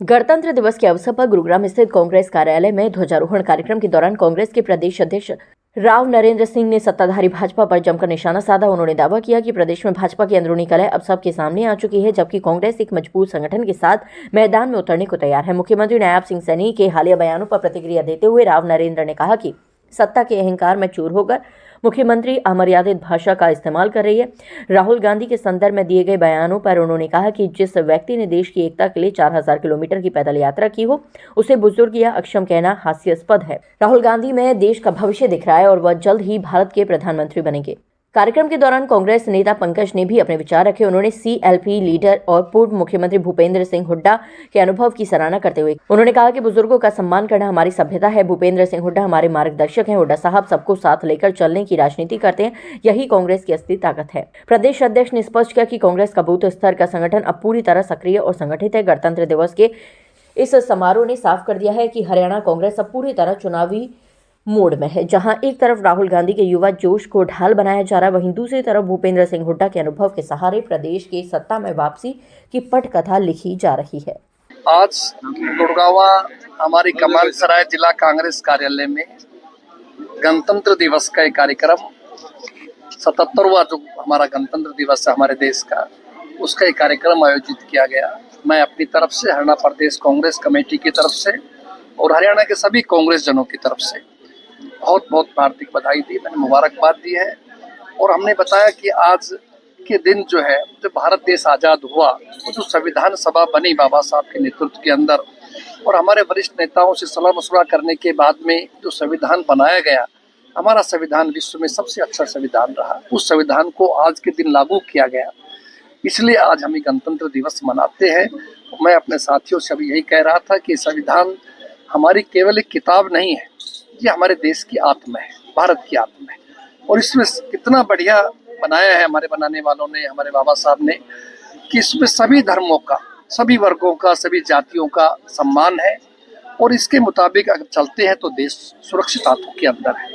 गणतंत्र दिवस के अवसर पर गुरुग्राम स्थित कांग्रेस कार्यालय में ध्वजारोहण कार्यक्रम के दौरान कांग्रेस के प्रदेश अध्यक्ष राव नरेंद्र सिंह ने सत्ताधारी भाजपा पर जमकर निशाना साधा। उन्होंने दावा किया कि प्रदेश में भाजपा की अंदरूनी कलह अब सबके सामने आ चुकी है, जबकि कांग्रेस एक मजबूत संगठन के साथ मैदान में उतरने को तैयार है। मुख्यमंत्री नायब सिंह सैनी के हालिया बयानों पर प्रतिक्रिया देते हुए राव नरेंद्र ने कहा कि सत्ता के अहंकार में चूर होकर मुख्यमंत्री अमर्यादित भाषा का इस्तेमाल कर रही है। राहुल गांधी के संदर्भ में दिए गए बयानों पर उन्होंने कहा कि जिस व्यक्ति ने देश की एकता के लिए 4000 किलोमीटर की पैदल यात्रा की हो, उसे बुजुर्ग या अक्षम कहना हास्यास्पद है। राहुल गांधी में देश का भविष्य दिख रहा है और वह जल्द ही भारत के प्रधानमंत्री बनेंगे। कार्यक्रम के दौरान कांग्रेस नेता पंकज ने भी अपने विचार रखे। उन्होंने सीएलपी लीडर और पूर्व मुख्यमंत्री भूपेंद्र सिंह हुड्डा के अनुभव की सराहना करते हुए उन्होंने कहा कि बुजुर्गों का सम्मान करना हमारी सभ्यता है। भूपेंद्र सिंह हुड्डा हमारे मार्गदर्शक हैं। हुड्डा साहब सबको साथ लेकर चलने की राजनीति करते हैं, यही कांग्रेस की असली ताकत है। प्रदेश अध्यक्ष ने स्पष्ट किया कि कांग्रेस का बूथ स्तर का संगठन अब पूरी तरह सक्रिय और संगठित है। गणतंत्र दिवस के इस समारोह ने साफ कर दिया है कि हरियाणा कांग्रेस अब पूरी तरह चुनावी मोड में है। जहां एक तरफ राहुल गांधी के युवा जोश को ढाल बनाया जा रहा है, वहीं दूसरी तरफ भूपेंद्र सिंह हुड्डा के अनुभव के सहारे प्रदेश के सत्ता में वापसी की पटकथा लिखी जा रही है। आज गुड़गांव हमारी कमान सराय जिला कांग्रेस कार्यालय में गणतंत्र दिवस का एक कार्यक्रम 77वां जो हमारा गणतंत्र दिवस है हमारे देश का, उसका एक कार्यक्रम आयोजित किया गया। मैं अपनी तरफ से, हरियाणा प्रदेश कांग्रेस कमेटी की तरफ से और हरियाणा के सभी कांग्रेस जनों की तरफ से बहुत बहुत हार्दिक बधाई दी, मैंने मुबारकबाद दी है। और हमने बताया कि आज के दिन जो है, जब भारत देश आज़ाद हुआ, वो जो संविधान सभा बनी बाबा साहब के नेतृत्व के अंदर और हमारे वरिष्ठ नेताओं से सलाह मशवरा करने के बाद में जो संविधान बनाया गया, हमारा संविधान विश्व में सबसे अच्छा संविधान रहा। उस संविधान को आज के दिन लागू किया गया, इसलिए आज हम गणतंत्र दिवस मनाते हैं। मैं अपने साथियों से अभी यही कह रहा था कि संविधान हमारी केवल एक किताब नहीं है, ये हमारे देश की आत्मा है, भारत की आत्मा है। और इसमें कितना बढ़िया बनाया है हमारे बनाने वालों ने, हमारे बाबा साहब ने, कि इसमें सभी धर्मों का, सभी वर्गों का, सभी जातियों का सम्मान है और इसके मुताबिक अगर चलते हैं तो देश सुरक्षित हाथों के अंदर है।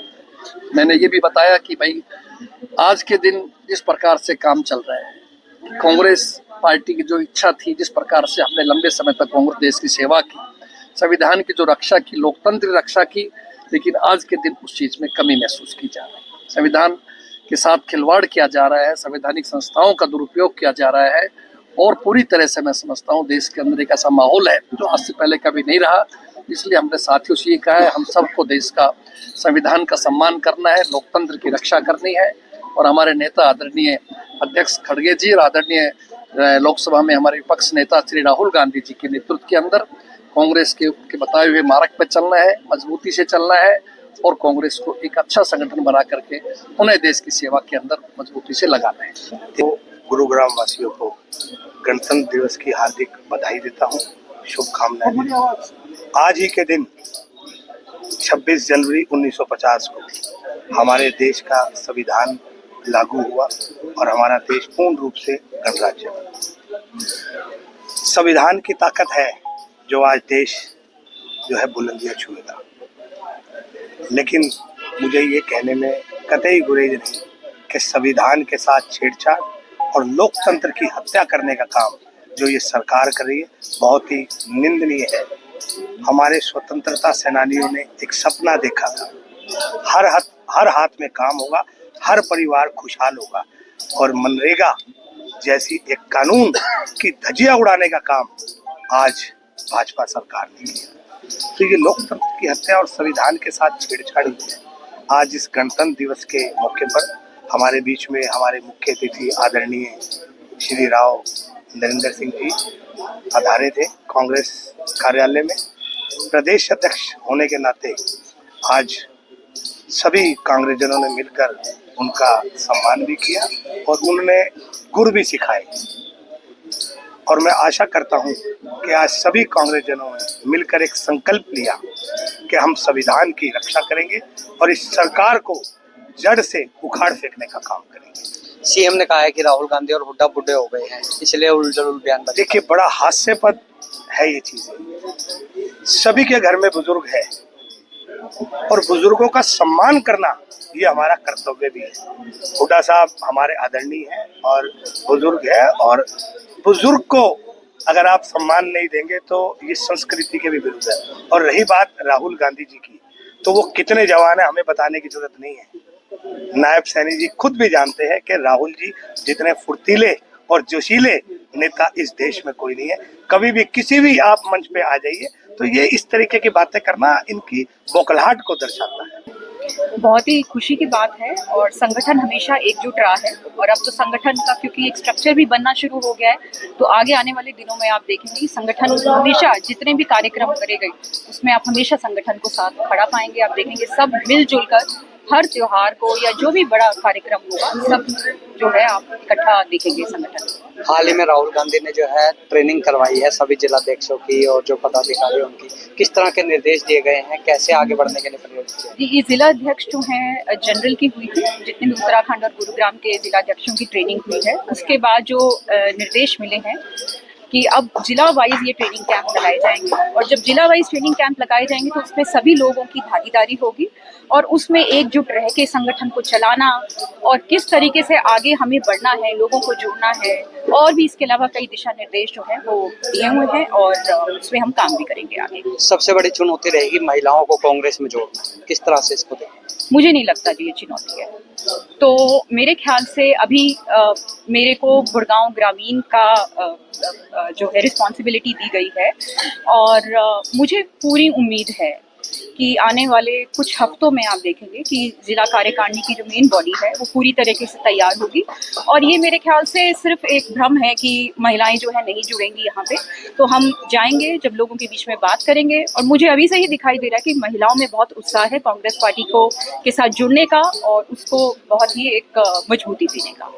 मैंने ये भी बताया कि भाई आज के दिन जिस प्रकार से काम चल रहा है, कांग्रेस पार्टी की जो इच्छा थी, जिस प्रकार से हमने लंबे समय तक कांग्रेस देश की सेवा की, संविधान की जो रक्षा की, लोकतंत्र की रक्षा की, लेकिन आज के दिन उस चीज में कमी महसूस की जा रही है। संविधान के साथ खिलवाड़ किया जा रहा है, संवैधानिक संस्थाओं का दुरुपयोग किया जा रहा है और पूरी तरह से मैं समझता हूँ देश के अंदर एक ऐसा माहौल है जो आज से पहले कभी नहीं रहा। इसलिए हमने साथियों से ये कहा है, हम सबको देश का संविधान का सम्मान करना है, लोकतंत्र की रक्षा करनी है। और हमारे नेता आदरणीय अध्यक्ष खड़गे जी और आदरणीय लोकसभा में हमारे विपक्ष नेता श्री राहुल गांधी जी के नेतृत्व के अंदर कांग्रेस के उनके बताए हुए मार्ग पर चलना है, मजबूती से चलना है और कांग्रेस को एक अच्छा संगठन बना करके उन्हें देश की सेवा के अंदर मजबूती से लगाना है। तो गुरुग्राम वासियों को गणतंत्र दिवस की हार्दिक बधाई देता हूँ, शुभकामनाएं। आज ही के दिन 26 जनवरी 1950 को हमारे देश का संविधान लागू हुआ और हमारा देश पूर्ण रूप से गणराज्य बना। संविधान की ताकत है जो आज देश जो है बुलंदियां छुएगा। लेकिन मुझे ये कहने में कतई गुरेज नहीं कि संविधान के साथ छेड़छाड़ और लोकतंत्र की हत्या करने का काम जो ये सरकार कर रही है बहुत ही निंदनीय है। हमारे स्वतंत्रता सेनानियों ने एक सपना देखा था, हर हाथ में काम होगा, हर परिवार खुशहाल होगा और मनरेगा जैसी एक कानून की धज्जियां उड़ाने का काम आज भाजपा सरकार ने किया। तो ये लोकतंत्र की हत्या और संविधान के साथ छेड़छाड़ी है। आज इस गणतंत्र दिवस के मौके पर हमारे बीच में हमारे मुख्य अतिथि आदरणीय श्री राव नरेंद्र सिंह जी पधारे थे कांग्रेस कार्यालय में। प्रदेश अध्यक्ष होने के नाते आज सभी कांग्रेसजनों ने मिलकर उनका सम्मान भी किया और उन्होंने गुर भी सिखाए। और मैं आशा करता हूं कि आज सभी कांग्रेसजनों ने मिलकर एक संकल्प लिया कि हम संविधान की रक्षा करेंगे और इस सरकार को जड़ से उखाड़ फेंकने का काम करेंगे। सीएम ने कहा है कि राहुल गांधी और हुड्डा बुढ़े हो गए हैं, इसलिए उलझुल बयान। देखिए, बड़ा हास्यास्पद है ये चीजें। सभी के घर में बुजुर्ग है और बुजुर्गों का सम्मान करना ये हमारा कर्तव्य भी है। हुड्डा साहब हमारे आदरणीय हैं और बुजुर्ग है और बुजुर्ग को अगर आप सम्मान नहीं देंगे तो ये संस्कृति के भी विरुद्ध है। और रही बात राहुल गांधी जी की, तो वो कितने जवान है हमें बताने की जरूरत नहीं है। नायब सैनी जी खुद भी जानते हैं कि राहुल जी जितने फुर्तीले और जोशीले नेता इस देश में कोई नहीं है। कभी भी किसी भी आप मंच पे आ जाइए तो ये इस तरीके की बातें करना इनकी बौखलाहट को दर्शाता है। बहुत ही खुशी की बात है और संगठन हमेशा एकजुट रहा है और अब तो संगठन का क्योंकि एक स्ट्रक्चर भी बनना शुरू हो गया है तो आगे आने वाले दिनों में आप देखेंगे संगठन हमेशा जितने भी कार्यक्रम करेगा उसमें आप हमेशा संगठन को साथ खड़ा पाएंगे। आप देखेंगे सब मिलजुल कर हर त्योहार को या जो भी बड़ा कार्यक्रम होगा सब जो है आप इकट्ठा देखेंगे संगठन। हाल ही में राहुल गांधी ने जो है ट्रेनिंग करवाई है सभी जिलाध्यक्षों की और जो पदाधिकारी उनकी, किस तरह के निर्देश दिए गए हैं, कैसे आगे बढ़ने के लिए प्रयास किया? ये जिला अध्यक्ष जो हैं जनरल की हुई थी, जितने भी उत्तराखंड और गुरुग्राम के जिला अध्यक्षों की ट्रेनिंग हुई है उसके बाद जो निर्देश मिले हैं कि अब जिला वाइज ये ट्रेनिंग कैंप लगाए जाएंगे और जब जिला वाइज ट्रेनिंग कैंप लगाए जाएंगे तो उसमें सभी लोगों की भागीदारी होगी और उसमें एकजुट रह के संगठन को चलाना और किस तरीके से आगे हमें बढ़ना है, लोगों को जोड़ना है और भी इसके अलावा कई दिशा निर्देश जो हैं वो दिए हुए हैं और उसमें हम काम भी करेंगे आगे। सबसे बड़ी चुनौती रहेगी महिलाओं को कांग्रेस में जोड़ना, किस तरह से इसको देखें? मुझे नहीं लगता जी ये चुनौती है। तो मेरे ख्याल से अभी मेरे को गुड़गांव ग्रामीण का जो है रिस्पॉन्सिबिलिटी दी गई है और मुझे पूरी उम्मीद है कि आने वाले कुछ हफ्तों में आप देखेंगे कि जिला कार्यकारिणी की जो मेन बॉडी है वो पूरी तरीके से तैयार होगी और ये मेरे ख्याल से सिर्फ एक भ्रम है कि महिलाएं जो है नहीं जुड़ेंगी यहाँ पे। तो हम जाएंगे जब लोगों के बीच में बात करेंगे और मुझे अभी से ही दिखाई दे रहा है कि महिलाओं में बहुत उत्साह है कांग्रेस पार्टी को के साथ जुड़ने का और उसको बहुत ही एक मजबूती देने का।